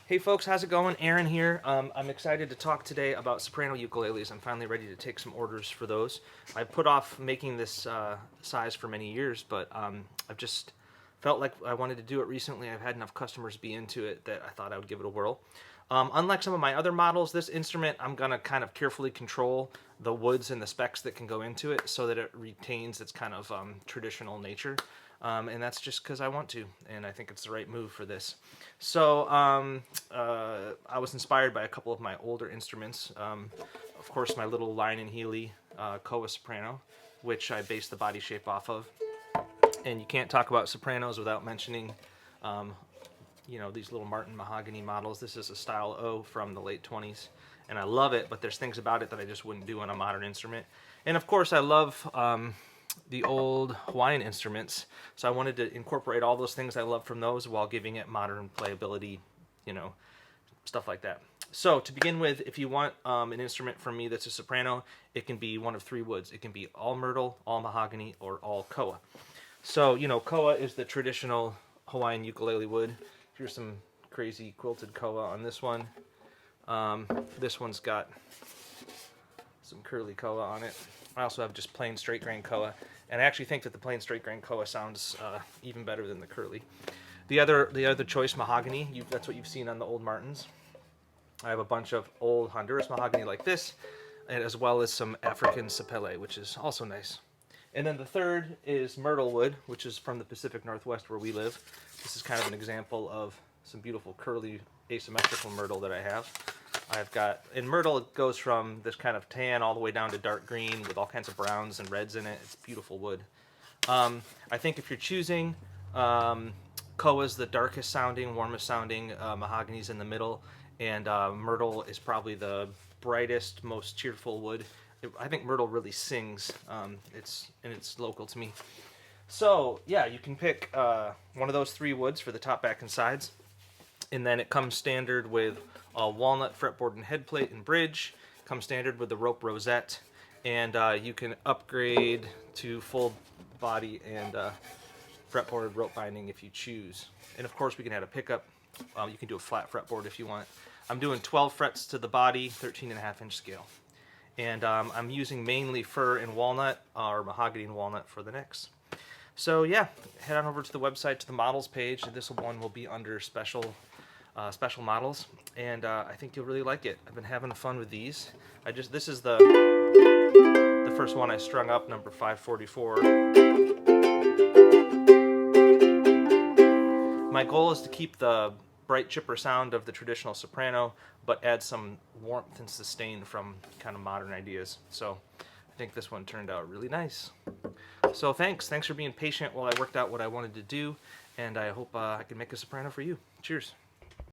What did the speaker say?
Hey folks, how's it going? Aaron here. I'm excited to talk today about soprano ukuleles. I'm finally ready to take some orders for those. I've put off making this size for many years, but I've just felt like I wanted to do it recently. I've had enough customers be into it that I thought I would give it a whirl. Unlike some of my other models, this instrument I'm going to kind of carefully control the woods and the specs that can go into it so that it retains its kind of traditional nature. And that's just because I want to, and I think it's the right move for this. So I was inspired by a couple of my older instruments. Of course, my little Line and Healy Koa Soprano, which I based the body shape off of. And you can't talk about sopranos without mentioning, these little Martin mahogany models. This is a style O from the late 20s, and I love it, but there's things about it that I just wouldn't do on a modern instrument. And of course, I love the old Hawaiian instruments, so I wanted to incorporate all those things I love from those while giving it modern playability, stuff like that. So to begin with, if you want an instrument from me that's a soprano, it can be one of three woods. It can be all myrtle, all mahogany, or all koa. So, koa is the traditional Hawaiian ukulele wood. Here's some crazy quilted koa on this one. This one's got some curly koa on it. I also have just plain straight grain koa, and I actually think that the plain straight grain koa sounds even better than the curly. The other choice, mahogany, that's what you've seen on the old Martins. I have a bunch of old Honduras mahogany like this, and as well as some African sapele, which is also nice. And then the third is myrtle wood, which is from the Pacific Northwest where we live. This is kind of an example of some beautiful curly asymmetrical myrtle that I have. I've got, in myrtle, it goes from this kind of tan all the way down to dark green with all kinds of browns and reds in it. It's beautiful wood. I think if you're choosing, koa's the darkest sounding, warmest sounding, mahogany's in the middle, and myrtle is probably the brightest, most cheerful wood. I think myrtle really sings. It's local to me. So yeah, you can pick one of those three woods for the top, back, and sides. And then it comes standard with a walnut fretboard and headplate and bridge. Comes standard with the rope rosette, and you can upgrade to full body and fretboard rope binding if you choose. And of course, we can add a pickup. You can do a flat fretboard if you want. I'm doing 12 frets to the body, 13.5-inch scale. And I'm using mainly fir and walnut, or mahogany and walnut for the necks. So yeah, head on over to the website, to the models page. This one will be under special models, and I think you'll really like it. I've been having fun with these. This is the first one I strung up, number 544. My goal is to keep the bright chipper sound of the traditional soprano, but add some warmth and sustain from kind of modern ideas. So I think this one turned out really nice. So thanks for being patient while I worked out what I wanted to do, and I hope I can make a soprano for you. Cheers.